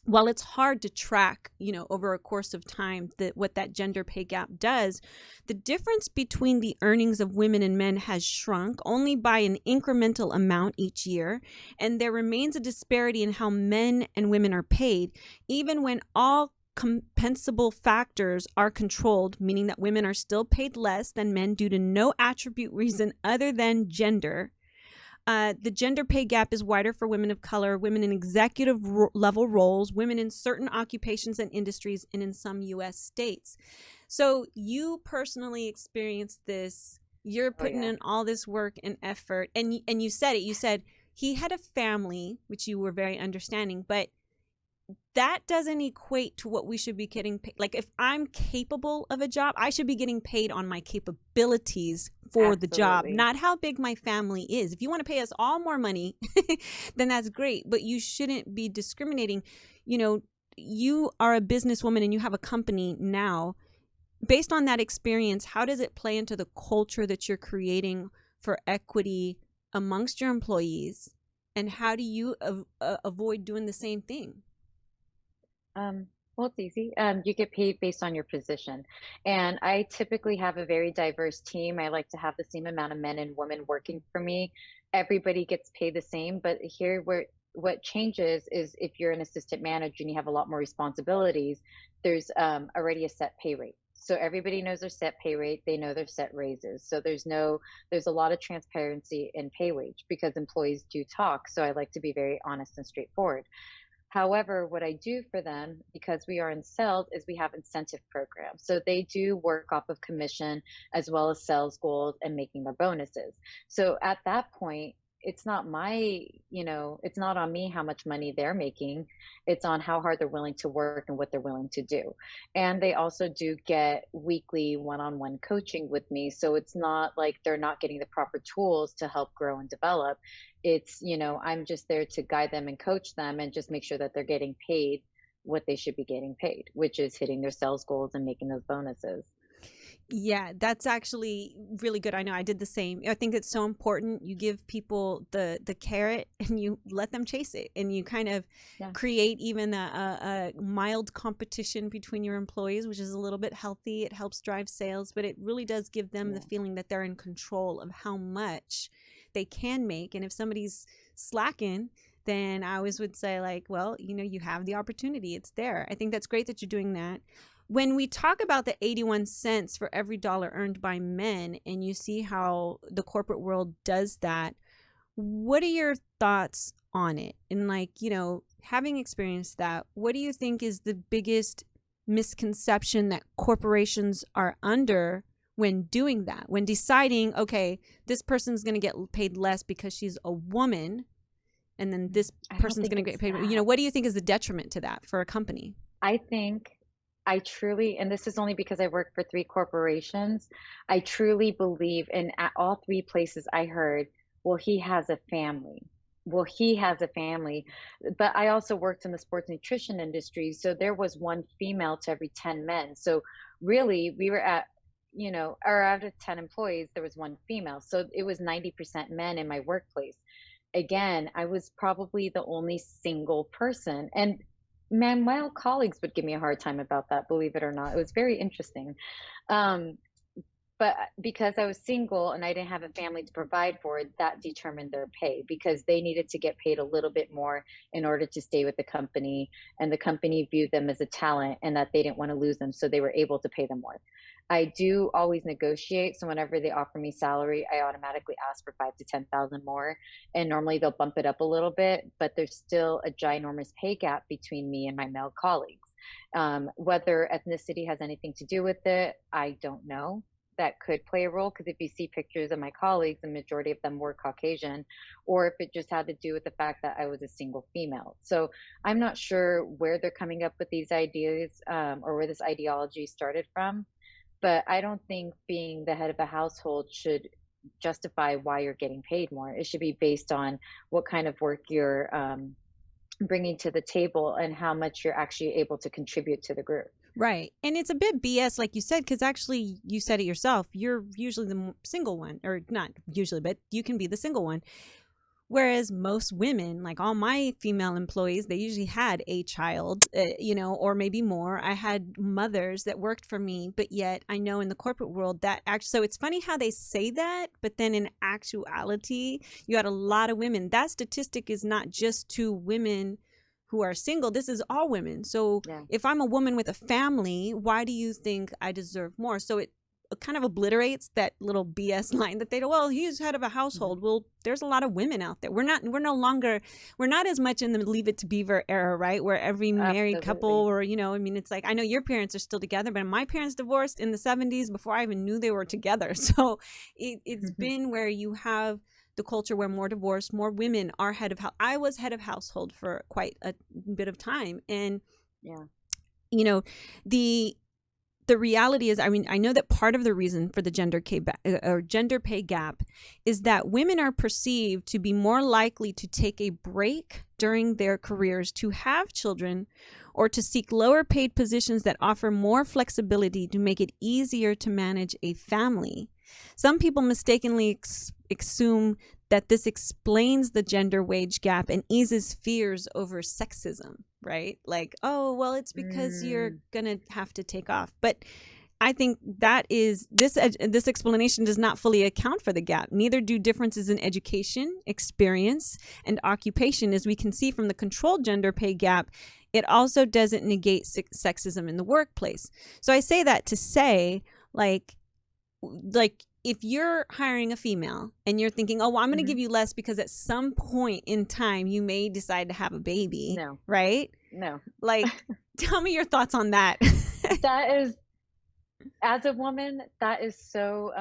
while it's hard to track, over a course of time, that what that gender pay gap does, the difference between the earnings of women and men has shrunk only by an incremental amount each year. And there remains a disparity in how men and women are paid, even when all compensable factors are controlled, meaning that women are still paid less than men due to no attribute reason other than gender. The gender pay gap is wider for women of color, women in executive level roles, women in certain occupations and industries, and in some U.S. states. So you personally experienced this. You're putting in all this work and effort, and you said it. You said he had a family, which you were very understanding, but that doesn't equate to what we should be getting paid. Like, if I'm capable of a job, I should be getting paid on my capabilities for the job, not how big my family is. If you want to pay us all more money, then that's great, but you shouldn't be discriminating. You are a businesswoman and you have a company now. Based on that experience, how does it play into the culture that you're creating for equity amongst your employees? And how do you avoid doing the same thing? Well, it's easy. You get paid based on your position. And I typically have a very diverse team. I like to have the same amount of men and women working for me. Everybody gets paid the same, but what changes is if you're an assistant manager and you have a lot more responsibilities, there's already a set pay rate. So everybody knows their set pay rate. They know their set raises. So there's a lot of transparency in pay wage because employees do talk. So I like to be very honest and straightforward. However, what I do for them, because we are in sales, is we have incentive programs. So they do work off of commission as well as sales goals and making their bonuses. So at that point, it's not it's not on me how much money they're making. It's on how hard they're willing to work and what they're willing to do. And they also do get weekly one-on-one coaching with me. So it's not like they're not getting the proper tools to help grow and develop. It's, I'm just there to guide them and coach them and just make sure that they're getting paid what they should be getting paid, which is hitting their sales goals and making those bonuses. Yeah, that's actually really good. I know I did the same. I think it's so important. You give people the carrot and you let them chase it, and you kind of create even a mild competition between your employees, which is a little bit healthy. It helps drive sales, but it really does give them the feeling that they're in control of how much they can make. And if somebody's slacking, then I always would say, like, well, you have the opportunity. It's there. I think that's great that you're doing that. When we talk about the 81 cents for every dollar earned by men, and you see how the corporate world does that, what are your thoughts on it? And having experienced that, what do you think is the biggest misconception that corporations are under when doing that, when deciding, okay, this person's going to get paid less because she's a woman, and then this person's going to get paid, what do you think is the detriment to that for a company? I truly, and this is only because I work for 3 corporations, I truly believe at all 3 places I heard, well, he has a family. Well, he has a family. But I also worked in the sports nutrition industry. So there was 1 female to every 10 men. So really we were at, or out of 10 employees, there was 1 female. So it was 90% men in my workplace. Again, I was probably the only single person. And man, my old colleagues would give me a hard time about that, believe it or not. It was very interesting. But because I was single and I didn't have a family to provide for, that determined their pay because they needed to get paid a little bit more in order to stay with the company. And the company viewed them as a talent and that they didn't want to lose them. So they were able to pay them more. I do always negotiate. So whenever they offer me salary, I automatically ask for 5,000 to 10,000 more. And normally they'll bump it up a little bit, but there's still a ginormous pay gap between me and my male colleagues. Whether ethnicity has anything to do with it, I don't know. That could play a role because if you see pictures of my colleagues, the majority of them were Caucasian, or if it just had to do with the fact that I was a single female. So I'm not sure where they're coming up with these ideas or where this ideology started from, but I don't think being the head of a household should justify why you're getting paid more. It should be based on what kind of work you're bringing to the table and how much you're actually able to contribute to the group. Right. And it's a bit BS, like you said, because actually you said it yourself. You're usually the single one, or not usually, but you can be the single one. Whereas most women, like all my female employees, they usually had a child, or maybe more. I had mothers that worked for me, but yet I know in the corporate world that actually, so it's funny how they say that, but then in actuality, you had a lot of women. That statistic is not just to women who are single. This is all women. So if I'm a woman with a family, why do you think I deserve more? So it kind of obliterates that little BS line that they do. Well, he's head of a household. Well, there's a lot of women out there. We're not as much in the Leave It to Beaver era, right? Where every married couple, or, it's like, I know your parents are still together, but my parents divorced in the 70s before I even knew they were together. So it's been where you have the culture where more divorce, more women are head of house. I was head of household for quite a bit of time. And, the reality is, I know that part of the reason for the gender pay gap is that women are perceived to be more likely to take a break during their careers to have children, or to seek lower paid positions that offer more flexibility to make it easier to manage a family. Some people mistakenly assume that this explains the gender wage gap and eases fears over sexism, right? Like, oh, well, it's because you're going to have to take off. But I think that is, this explanation does not fully account for the gap. Neither do differences in education, experience, and occupation. As we can see from the controlled gender pay gap, it also doesn't negate sexism in the workplace. So I say that to say, like if you're hiring a female and you're thinking, oh, well, I'm going to give you less because at some point in time you may decide to have a baby. No. Right? No. Like, tell me your thoughts on that. That is, as a woman, that is so,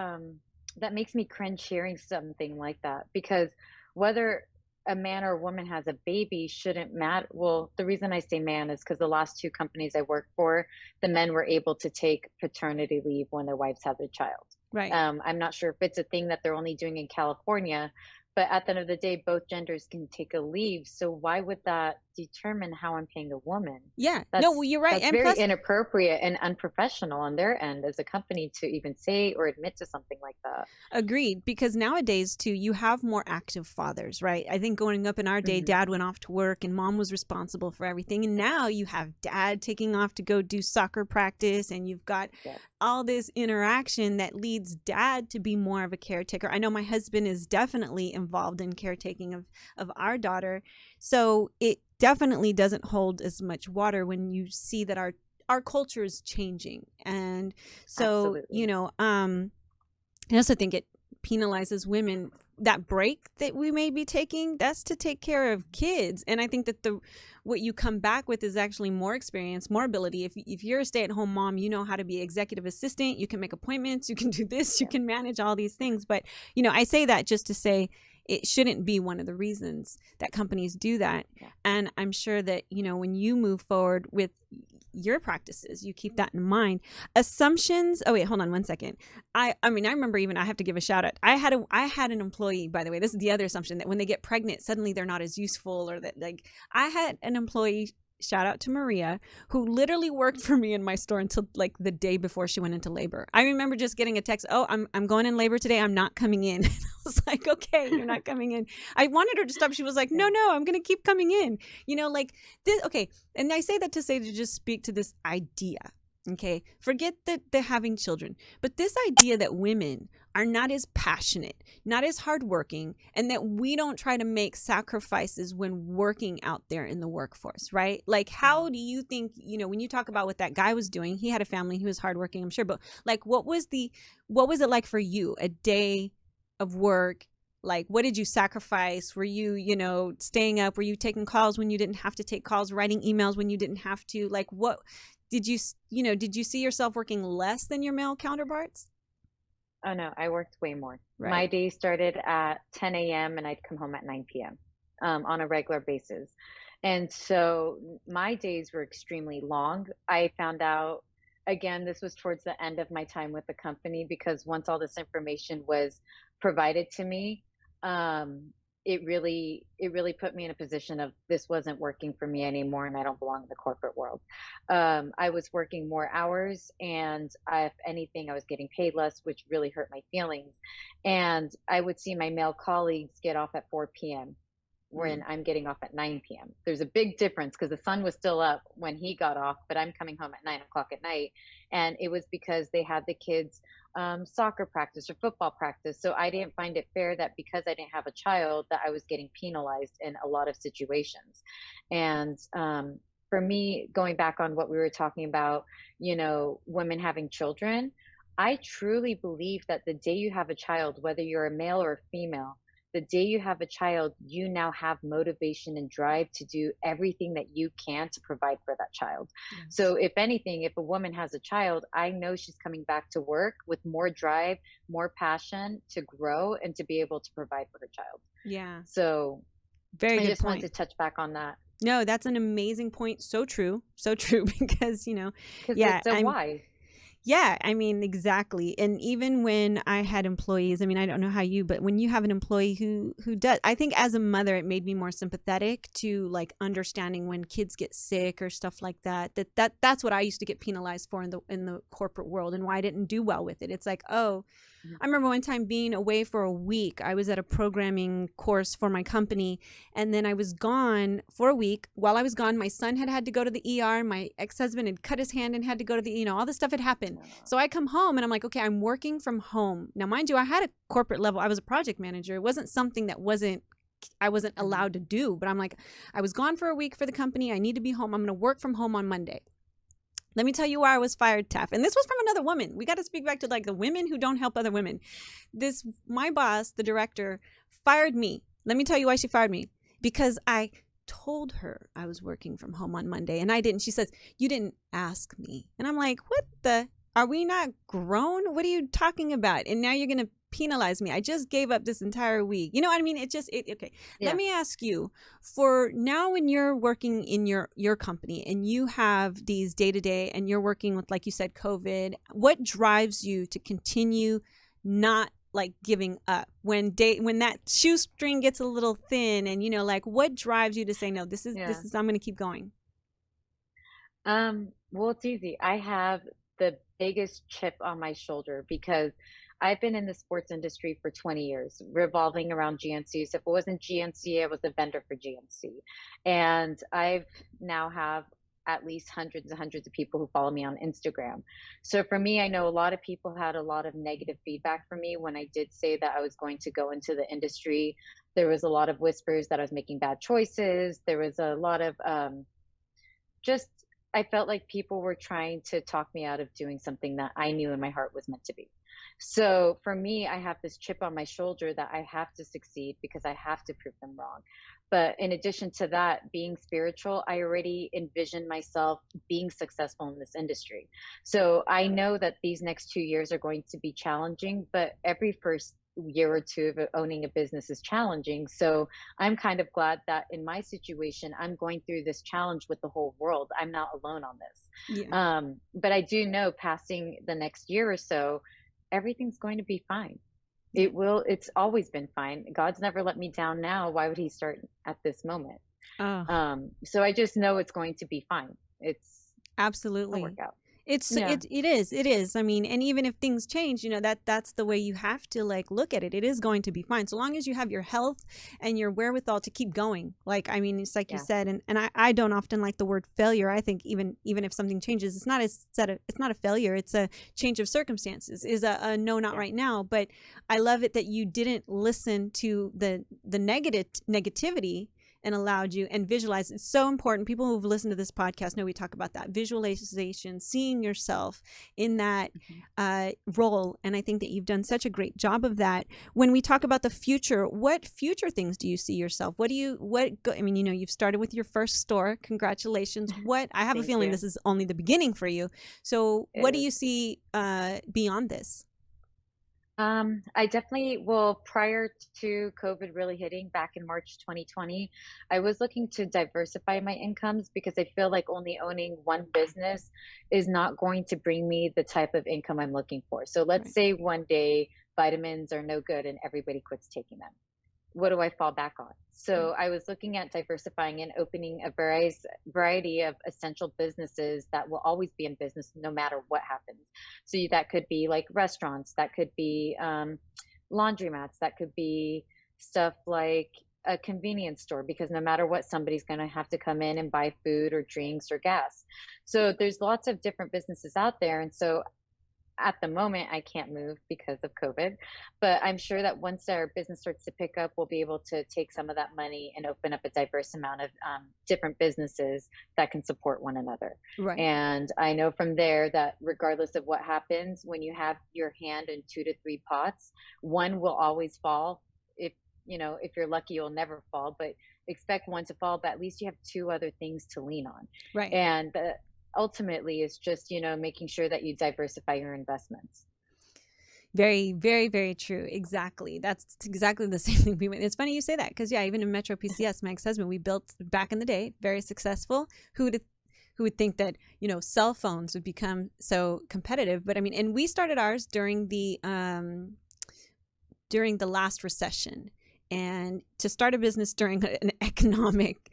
that makes me cringe hearing something like that, because whether a man or a woman has a baby shouldn't matter. Well, the reason I say man is because the last two companies I worked for, the men were able to take paternity leave when their wives have a child. Right. I'm not sure if it's a thing that they're only doing in California, but at the end of the day, both genders can take a leave. So why would that determine how I'm paying a woman? Yeah. Well, you're right. That's And very plus, inappropriate and unprofessional on their end as a company to even say or admit to something like that. Agreed. Because nowadays, too, you have more active fathers, right? I think growing up in our day, dad went off to work and mom was responsible for everything. And now you have dad taking off to go do soccer practice, and you've got all this interaction that leads dad to be more of a caretaker. I know my husband is definitely involved in caretaking of our daughter. So it definitely doesn't hold as much water when you see that our culture is changing. And so, I also think it penalizes women. That break that we may be taking, that's to take care of kids. And I think that what you come back with is actually more experience, more ability. If you're a stay-at-home mom, you know how to be executive assistant, you can make appointments, you can do this, you can manage all these things. But, I say that just to say it shouldn't be one of the reasons that companies do that. And I'm sure that, when you move forward with your practices, you keep that in mind. Assumptions. Oh wait, hold on one second. I remember, even I have to give a shout out. I had an employee, by the way. This is the other assumption, that when they get pregnant, suddenly they're not as useful, or that, like, I had an employee, shout out to Maria, who literally worked for me in my store until like the day before she went into labor. I remember just getting a text, oh, I'm going in labor today, I'm not coming in. I was like, okay, you're not coming in. I wanted her to stop. She was like, no, I'm going to keep coming in. Like this. Okay. And I say that to just speak to this idea. Okay. Forget that they're having children, but this idea that women are not as passionate, not as hardworking, and that we don't try to make sacrifices when working out there in the workforce, right? Like, how do you think, when you talk about what that guy was doing, he had a family, he was hardworking, I'm sure, but like, what was it like for you, a day of work? Like, what did you sacrifice? Were you, staying up? Were you taking calls when you didn't have to take calls, writing emails when you didn't have to? Like, what did you see yourself working less than your male counterparts? Oh, no, I worked way more. Right. My day started at 10 a.m. and I'd come home at 9 p.m. On a regular basis. And so my days were extremely long. I found out, again, this was towards the end of my time with the company, because once all this information was provided to me, it really put me in a position of this wasn't working for me anymore, and I don't belong in the corporate world. I was working more hours, and if anything, I was getting paid less, which really hurt my feelings. And I would see my male colleagues get off at 4 p.m. when I'm getting off at 9 p.m. There's a big difference because the sun was still up when he got off, but I'm coming home at 9 o'clock at night. And it was because they had the kids soccer practice or football practice. So I didn't find it fair that because I didn't have a child that I was getting penalized in a lot of situations. And for me, going back on what we were talking about, women having children, I truly believe that the day you have a child, whether you're a male or a female, the day you have a child, you now have motivation and drive to do everything that you can to provide for that child. Yes. So if anything, if a woman has a child, I know she's coming back to work with more drive, more passion to grow and to be able to provide for her child. Yeah. So very good I just point. wanted to touch back on that. No, that's an amazing point. So true. So true because, it's a why. Yeah, I mean, exactly. And even when I had employees, I mean, I don't know how you, but when you have an employee who does, I think as a mother, it made me more sympathetic to like understanding when kids get sick or stuff like that. That's what I used to get penalized for in the corporate world and why I didn't do well with it. It's like, oh, I remember one time being away for a week. I was at a programming course for my company, and then I was gone for a week. While I was gone, my son had to go to the ER. My ex-husband had cut his hand and had to go to the, all this stuff had happened. So I come home and I'm like, okay, I'm working from home. Now, mind you, I had a corporate level. I was a project manager. It wasn't something that I wasn't allowed to do, but I'm like, I was gone for a week for the company. I need to be home. I'm going to work from home on Monday. Let me tell you why I was fired, Taff. And this was from another woman. We got to speak back to like the women who don't help other women. My boss, the director, fired me. Let me tell you why she fired me. Because I told her I was working from home on Monday and I didn't. She says, you didn't ask me. And I'm like, are we not grown? What are you talking about? And now you're going to penalize me. I just gave up this entire week. You know what I mean? Okay. Yeah. Let me ask you, for now when you're working in your company and you have these day-to-day and you're working with, like you said, COVID, what drives you to continue not like giving up when that shoestring gets a little thin and, like what drives you to say, no, this is, I'm going to keep going? Well, it's easy. I have the biggest chip on my shoulder because I've been in the sports industry for 20 years, revolving around GNCs. If it wasn't GNC, I was a vendor for GNC. And I've now have at least hundreds and hundreds of people who follow me on Instagram. So for me, I know a lot of people had a lot of negative feedback from me when I did say that I was going to go into the industry. There was a lot of whispers that I was making bad choices. There was a lot of I felt like people were trying to talk me out of doing something that I knew in my heart was meant to be. So for me, I have this chip on my shoulder that I have to succeed because I have to prove them wrong. But in addition to that, being spiritual, I already envisioned myself being successful in this industry. So I know that these next 2 years are going to be challenging, but every first year or two of owning a business is challenging. So I'm kind of glad that in my situation, I'm going through this challenge with the whole world. I'm not alone on this. Yeah. But I do know passing the next year or so, everything's going to be fine. It will. It's always been fine. God's never let me down now. Why would he start at this moment? So I just know it's going to be fine. It's absolutely it'll work out. It is. I mean, and even if things change, that's the way you have to like look at it. It is going to be fine. So long as you have your health and your wherewithal to keep going. Like, I mean, it's like you said, and I don't often like the word failure. I think even if something changes, it's not a failure. It's a change of circumstances, is a no, not right now. But I love it that you didn't listen to the negativity and allowed you and visualize. It's so important. People who've listened to this podcast know we talk about that visualization, seeing yourself in that role. And I think that you've done such a great job of that. When we talk about the future, what future things do you see yourself? You've started with your first store. Congratulations. I have a feeling this is only the beginning for you. So what do you see beyond this? I definitely, prior to COVID really hitting back in March 2020, I was looking to diversify my incomes because I feel like only owning one business is not going to bring me the type of income I'm looking for. So let's say one day vitamins are no good and everybody quits taking them. what do I fall back on? So I was looking at diversifying and opening a variety of essential businesses that will always be in business no matter what happens. So that could be like restaurants, that could be laundromats, that could be stuff like a convenience store, because no matter what, somebody's going to have to come in and buy food or drinks or gas. So there's lots of different businesses out there. And so at the moment, I can't move because of COVID, but I'm sure that once our business starts to pick up, we'll be able to take some of that money and open up a diverse amount of different businesses that can support one another. Right. And I know from there that regardless of what happens, when you have your hand in 2 to 3 pots, one will always fall. If you're lucky, you'll never fall, but expect one to fall, but at least you have 2 other things to lean on. Right. And ultimately it's just, making sure that you diversify your investments. Very, very, very true. Exactly. That's exactly the same thing we went. It's funny you say that because, yeah, even in Metro PCS, my ex-husband, we built back in the day, very successful. Who would think that, cell phones would become so competitive? But I mean, and we started ours during the last recession. And to start a business during an economic,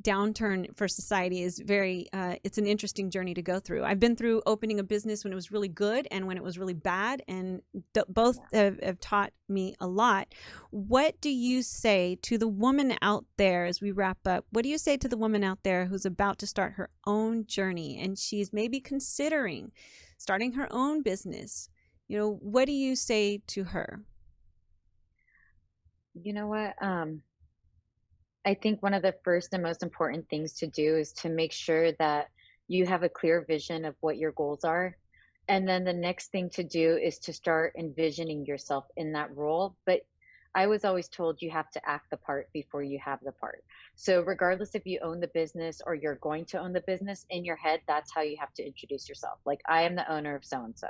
downturn for society is it's an interesting journey to go through. I've been through opening a business when it was really good and when it was really bad, and both have taught me a lot. What do you say to the woman out there as we wrap up? What do you say to the woman out there who's about to start her own journey and she's maybe considering starting her own business? What do you say to her? You know what? I think one of the first and most important things to do is to make sure that you have a clear vision of what your goals are. And then the next thing to do is to start envisioning yourself in that role. But I was always told you have to act the part before you have the part. So regardless if you own the business or you're going to own the business, in your head, that's how you have to introduce yourself. Like, I am the owner of so-and-so.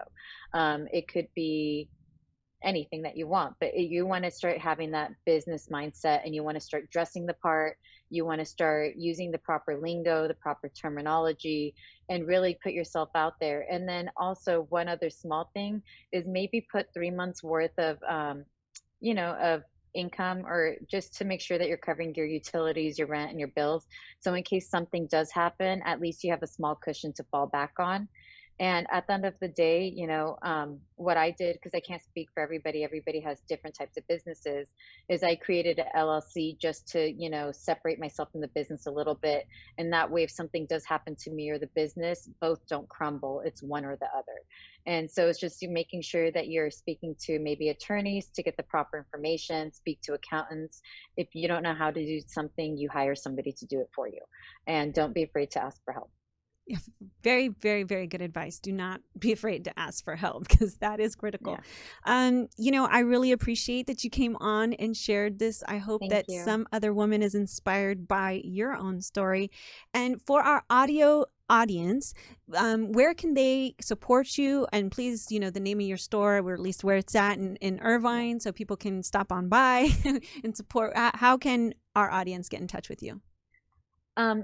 It could be anything that you want, but you want to start having that business mindset, and you want to start dressing the part. You want to start using the proper lingo, the proper terminology, and really put yourself out there. And then also one other small thing is maybe put 3 months worth of, of income, or just to make sure that you're covering your utilities, your rent, and your bills. So in case something does happen, at least you have a small cushion to fall back on. And at the end of the day, what I did, because I can't speak for everybody has different types of businesses, is I created an LLC just to, separate myself from the business a little bit. And that way, if something does happen to me or the business, both don't crumble. It's one or the other. And so it's just making sure that you're speaking to maybe attorneys to get the proper information, speak to accountants. If you don't know how to do something, you hire somebody to do it for you. And don't be afraid to ask for help. Yeah, very, very, very good advice. Do not be afraid to ask for help, because that is critical. Yeah. I really appreciate that you came on and shared this. I hope that some other woman is inspired by your own story. And for our audio audience, where can they support you? And please, the name of your store, or at least where it's at in Irvine, so people can stop on by and support. How can our audience get in touch with you?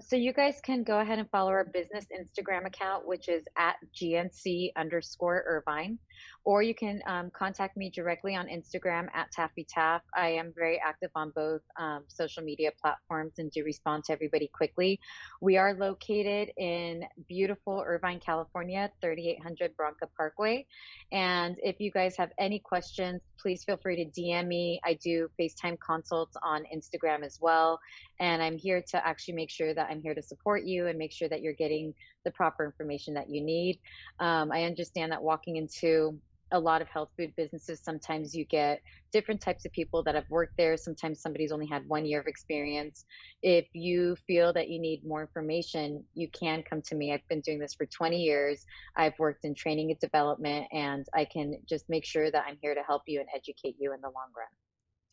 So you guys can go ahead and follow our business Instagram account, which is at GNC_Irvine, or you can contact me directly on Instagram at TaffyTaff. I am very active on both social media platforms and do respond to everybody quickly. We are located in beautiful Irvine, California, 3800 Bronca Parkway. And if you guys have any questions, please feel free to DM me. I do FaceTime consults on Instagram as well. And I'm here to actually make sure that I'm here to support you and make sure that you're getting the proper information that you need. I understand that walking into a lot of health food businesses, sometimes you get different types of people that have worked there. Sometimes somebody's only had 1 year of experience. If you feel that you need more information, you can come to me. I've been doing this for 20 years. I've worked in training and development, and I can just make sure that I'm here to help you and educate you in the long run.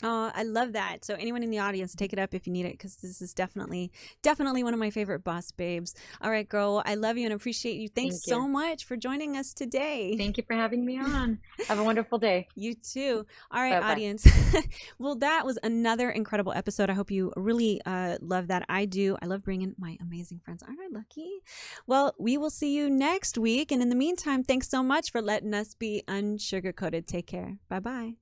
Oh, I love that. So anyone in the audience, take it up if you need it, because this is definitely one of my favorite boss babes. All right, girl. I love you and appreciate you. Thanks so much for joining us today. Thank you for having me on. Have a wonderful day. You too. All right, Bye-bye. Audience. Well, that was another incredible episode. I hope you really love that. I do. I love bringing my amazing friends. Aren't I lucky? Well, we will see you next week. And in the meantime, thanks so much for letting us be unsugarcoated. Take care. Bye-bye.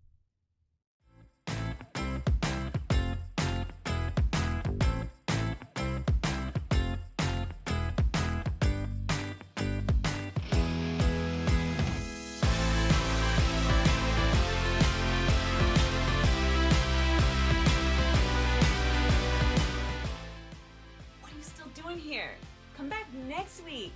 doing here? Come back next week.